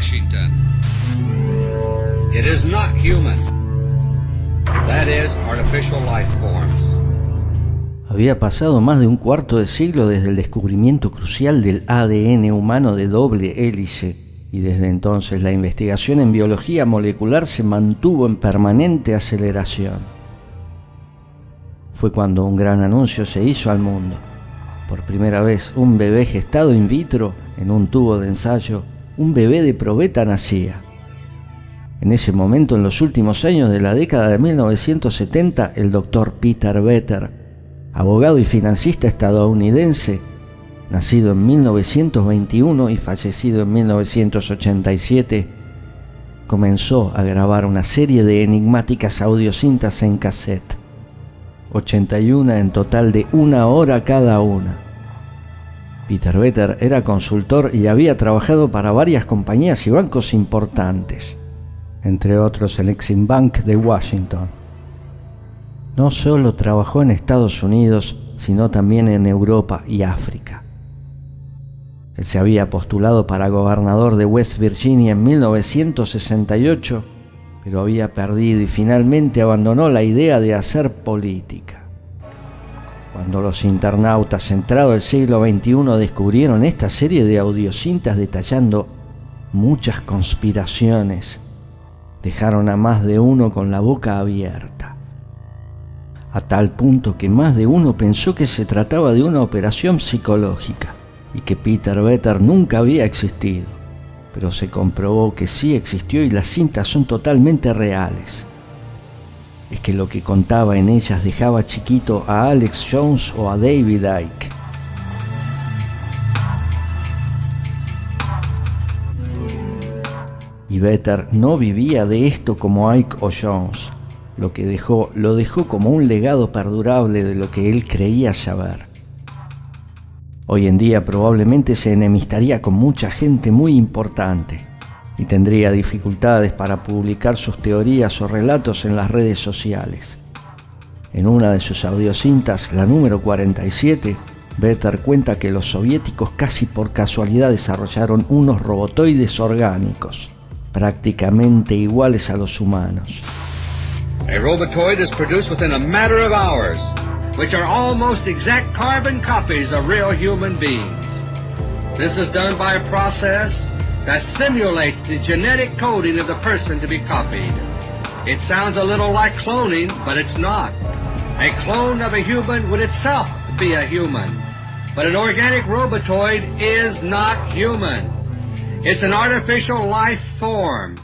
Washington. It is not human. That is artificial life forms. Había pasado más de un cuarto de siglo desde el descubrimiento crucial del ADN humano de doble hélice, y desde entonces la investigación en biología molecular se mantuvo en permanente aceleración. Fue cuando un gran anuncio se hizo al mundo. Por primera vez, un bebé gestado in vitro en un tubo de ensayo, un bebé de probeta nacía. En ese momento, en los últimos años de la década de 1970, el doctor Peter Vetter, abogado y financista estadounidense, nacido en 1921 y fallecido en 1987, comenzó a grabar una serie de enigmáticas audiocintas en cassette, 81 en total de 1 hora cada una. Peter Vetter era consultor y había trabajado para varias compañías y bancos importantes, entre otros el Exim Bank de Washington. No solo trabajó en Estados Unidos, sino también en Europa y África. Él se había postulado para gobernador de West Virginia en 1968, pero había perdido y finalmente abandonó la idea de hacer política. Cuando los internautas entrado el siglo XXI descubrieron esta serie de audiocintas detallando muchas conspiraciones, dejaron a más de uno con la boca abierta. A tal punto que más de uno pensó que se trataba de una operación psicológica y que Peter Vetter nunca había existido, pero se comprobó que sí existió y las cintas son totalmente reales. Es que lo que contaba en ellas dejaba chiquito a Alex Jones o a David Icke. Y Vetter no vivía de esto como Icke o Jones. Lo dejó como un legado perdurable de lo que él creía saber. Hoy en día probablemente se enemistaría con mucha gente muy importante y tendría dificultades para publicar sus teorías o relatos en las redes sociales. En una de sus audiocintas, la número 47, Vetter cuenta que los soviéticos casi por casualidad desarrollaron unos robotoides orgánicos, prácticamente iguales a los humanos. A robotoid is produced within a matter of hours, which are almost exact carbon copies of real human beings. This is done by a process that simulates the genetic coding of the person to be copied. It sounds a little like cloning, but it's not. A clone of a human would itself be a human, but an organic robotoid is not human. It's an artificial life form.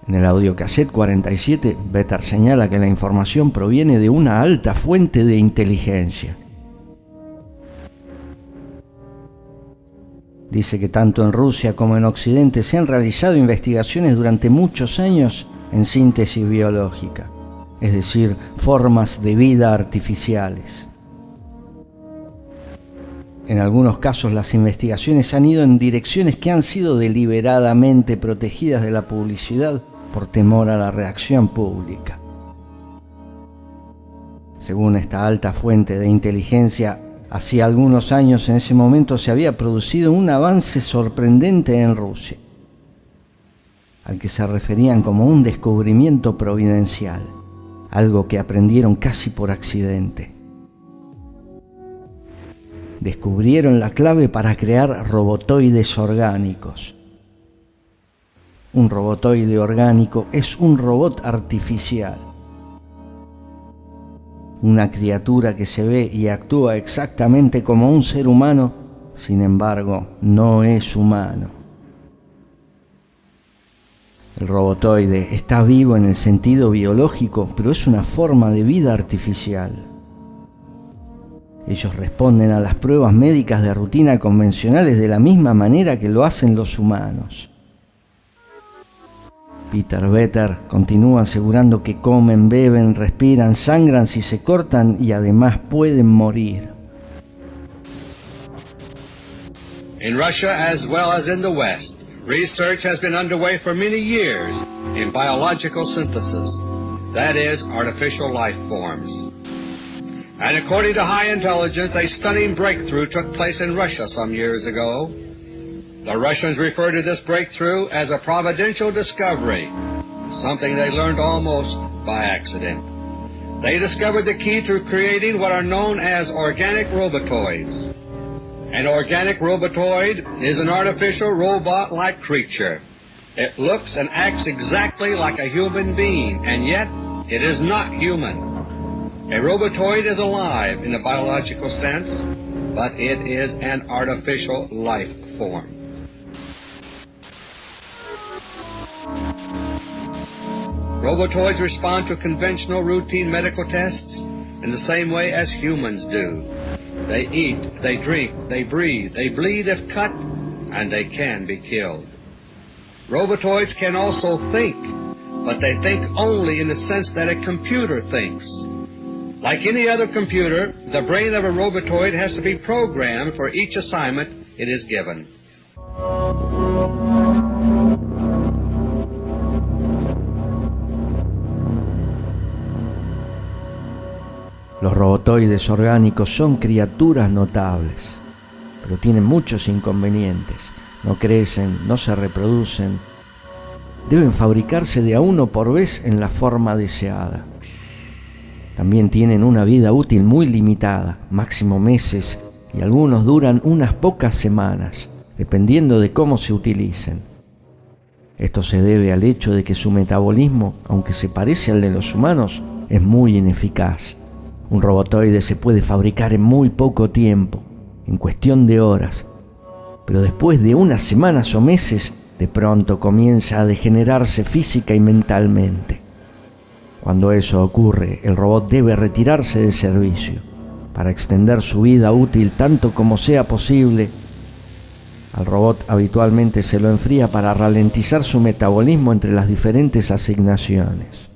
En el audiocassette 47, Vetter señala que la información proviene de una alta fuente de inteligencia. Dice que tanto en Rusia como en Occidente se han realizado investigaciones durante muchos años en síntesis biológica, es decir, formas de vida artificiales. En algunos casos las investigaciones han ido en direcciones que han sido deliberadamente protegidas de la publicidad por temor a la reacción pública. Según esta alta fuente de inteligencia, hacía algunos años en ese momento se había producido un avance sorprendente en Rusia, al que se referían como un descubrimiento providencial, algo que aprendieron casi por accidente. Descubrieron la clave para crear robotoides orgánicos. Un robotoide orgánico es un robot artificial. Una criatura que se ve y actúa exactamente como un ser humano, sin embargo, no es humano. El robotoide está vivo en el sentido biológico, pero es una forma de vida artificial. Ellos responden a las pruebas médicas de rutina convencionales de la misma manera que lo hacen los humanos. Peter Vetter continúa asegurando que comen, beben, respiran, sangran si se cortan y además pueden morir. In Russia as well as in the West, research has been underway for many years in biological synthesis, that is, artificial life forms. And according to High Intelligence, a stunning breakthrough took place in Russia some years ago. The Russians refer to this breakthrough as a providential discovery, something they learned almost by accident. They discovered the key to creating what are known as organic robotoids. An organic robotoid is an artificial robot-like creature. It looks and acts exactly like a human being, and yet it is not human. A robotoid is alive in the biological sense, but it is an artificial life form. Robotoids respond to conventional routine medical tests in the same way as humans do. They eat, they drink, they breathe, they bleed if cut, and they can be killed. Robotoids can also think, but they think only in the sense that a computer thinks. Like any other computer, the brain of a robotoid has to be programmed for each assignment it is given. Los robotoides orgánicos son criaturas notables, pero tienen muchos inconvenientes. No crecen, no se reproducen. Deben fabricarse de a uno por vez en la forma deseada. También tienen una vida útil muy limitada, máximo meses, y algunos duran unas pocas semanas, dependiendo de cómo se utilicen. Esto se debe al hecho de que su metabolismo, aunque se parece al de los humanos, es muy ineficaz. Un robotoide se puede fabricar en muy poco tiempo, en cuestión de horas, pero después de unas semanas o meses, de pronto comienza a degenerarse física y mentalmente. Cuando eso ocurre, el robot debe retirarse del servicio. Para extender su vida útil tanto como sea posible, al robot habitualmente se lo enfría para ralentizar su metabolismo entre las diferentes asignaciones.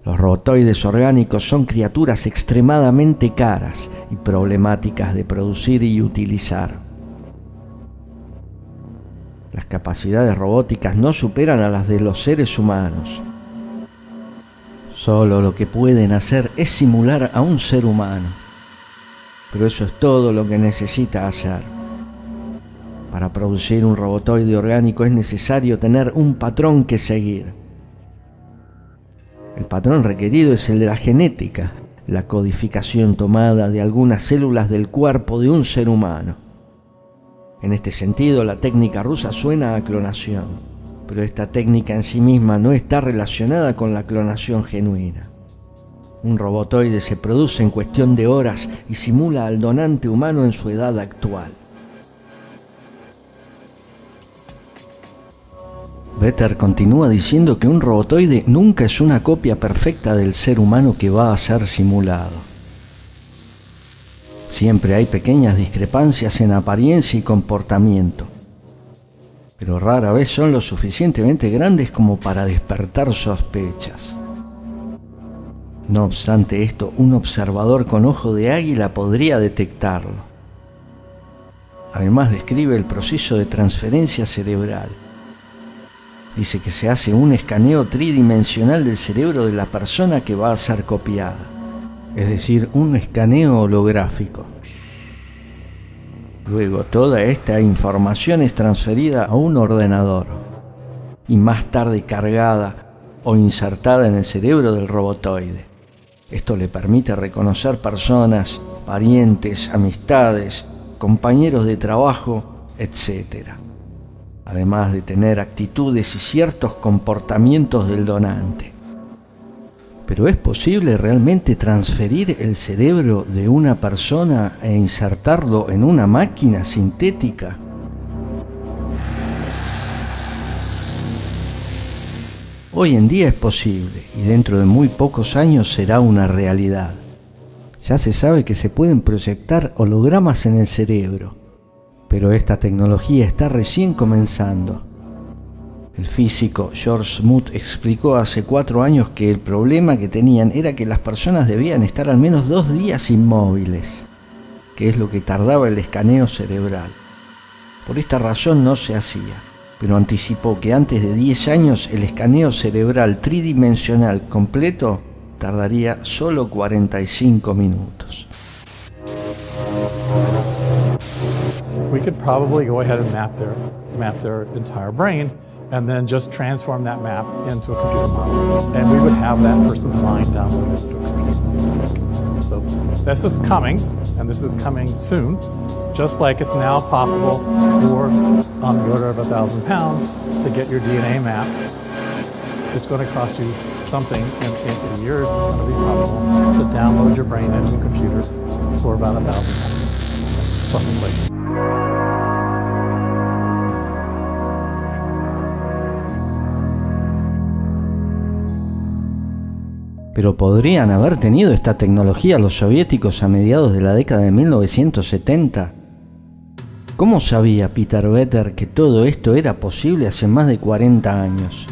Los robotoides orgánicos son criaturas extremadamente caras y problemáticas de producir y utilizar. Las capacidades robóticas no superan a las de los seres humanos. Solo lo que pueden hacer es simular a un ser humano. Pero eso es todo lo que necesita hacer. Para producir un robotoide orgánico es necesario tener un patrón que seguir. El patrón requerido es el de la genética, la codificación tomada de algunas células del cuerpo de un ser humano. En este sentido, la técnica rusa suena a clonación, pero esta técnica en sí misma no está relacionada con la clonación genuina. Un robotoide se produce en cuestión de horas y simula al donante humano en su edad actual. Vetter continúa diciendo que un robotoide nunca es una copia perfecta del ser humano que va a ser simulado. Siempre hay pequeñas discrepancias en apariencia y comportamiento, pero rara vez son lo suficientemente grandes como para despertar sospechas. No obstante esto, un observador con ojo de águila podría detectarlo. Además describe el proceso de transferencia cerebral. Dice que se hace un escaneo tridimensional del cerebro de la persona que va a ser copiada, es decir, un escaneo holográfico. Luego toda esta información es transferida a un ordenador y más tarde cargada o insertada en el cerebro del robotoide. Esto le permite reconocer personas, parientes, amistades, compañeros de trabajo, etc. Además de tener actitudes y ciertos comportamientos del donante. ¿Pero es posible realmente transferir el cerebro de una persona e insertarlo en una máquina sintética? Hoy en día es posible y dentro de muy pocos años será una realidad. Ya se sabe que se pueden proyectar hologramas en el cerebro, pero esta tecnología está recién comenzando. El físico George Smoot explicó hace 4 años que el problema que tenían era que las personas debían estar al menos 2 días inmóviles, que es lo que tardaba el escaneo cerebral. Por esta razón no se hacía, pero anticipó que antes de 10 años el escaneo cerebral tridimensional completo tardaría solo 45 minutos. We could probably go ahead and map their entire brain and then just transform that map into a computer model. And we would have that person's mind downloaded into a computer. So this is coming, and this is coming soon, just like it's now possible for, on the order of 1,000 pounds, to get your DNA map. It's going to cost you something in years. It's going to be possible to download your brain into a computer for about 1,000 pounds, plus inflation. Pero ¿podrían haber tenido esta tecnología los soviéticos a mediados de la década de 1970? ¿Cómo sabía Peter Vetter que todo esto era posible hace más de 40 años?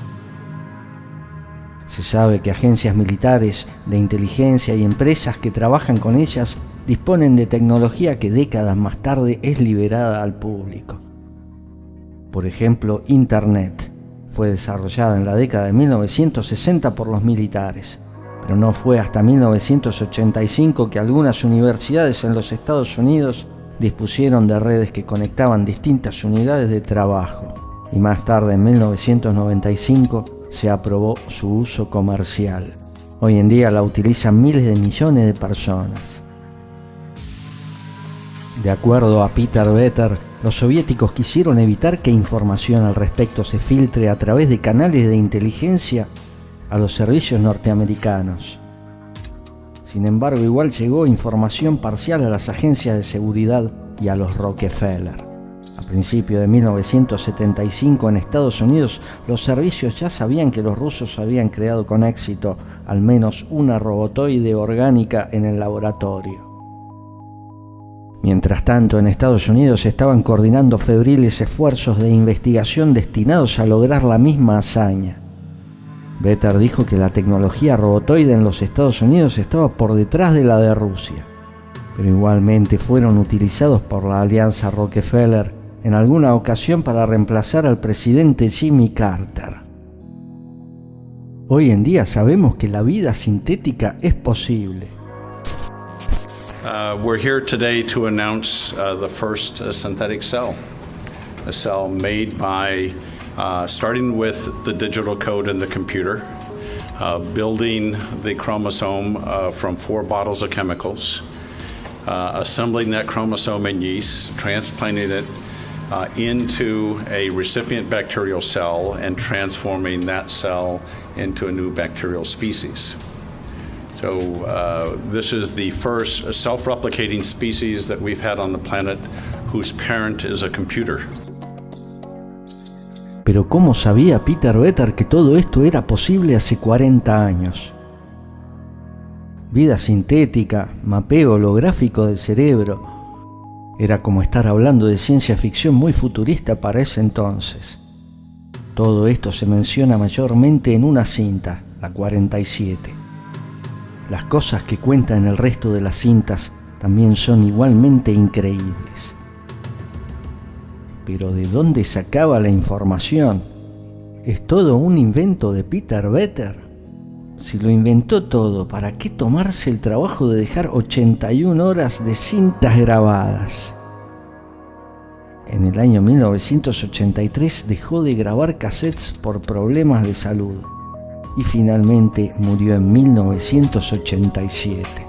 Se sabe que agencias militares, de inteligencia y empresas que trabajan con ellas disponen de tecnología que décadas más tarde es liberada al público. Por ejemplo, Internet fue desarrollada en la década de 1960 por los militares. Pero no fue hasta 1985 que algunas universidades en los Estados Unidos dispusieron de redes que conectaban distintas unidades de trabajo, y más tarde, en 1995, se aprobó su uso comercial. Hoy en día la utilizan miles de millones de personas. De acuerdo a Peter Vetter, los soviéticos quisieron evitar que información al respecto se filtre a través de canales de inteligencia a los servicios norteamericanos. Sin embargo, igual llegó información parcial a las agencias de seguridad y a los Rockefeller. A principios de 1975 en Estados Unidos, los servicios ya sabían que los rusos habían creado con éxito al menos una robotoide orgánica en el laboratorio. Mientras tanto, en Estados Unidos se estaban coordinando febriles esfuerzos de investigación destinados a lograr la misma hazaña. Vetter dijo que la tecnología robotoide en los Estados Unidos estaba por detrás de la de Rusia, pero igualmente fueron utilizados por la alianza Rockefeller en alguna ocasión para reemplazar al presidente Jimmy Carter. Hoy en día sabemos que la vida sintética es posible. We're here today to announce the first synthetic cell, a cell made by starting with the digital code in the computer, building the chromosome from 4 bottles of chemicals, assembling that chromosome in yeast, transplanting it into a recipient bacterial cell, and transforming that cell into a new bacterial species. So this is the first self-replicating species that we've had on the planet whose parent is a computer. Pero ¿cómo sabía Peter Vetter que todo esto era posible hace 40 años? Vida sintética, mapeo holográfico del cerebro. Era como estar hablando de ciencia ficción muy futurista para ese entonces. Todo esto se menciona mayormente en una cinta, la 47. Las cosas que cuenta en el resto de las cintas también son igualmente increíbles. Pero ¿de dónde sacaba la información? ¿Es todo un invento de Peter Vetter? Si lo inventó todo, ¿para qué tomarse el trabajo de dejar 81 horas de cintas grabadas? En el año 1983 dejó de grabar cassettes por problemas de salud y finalmente murió en 1987.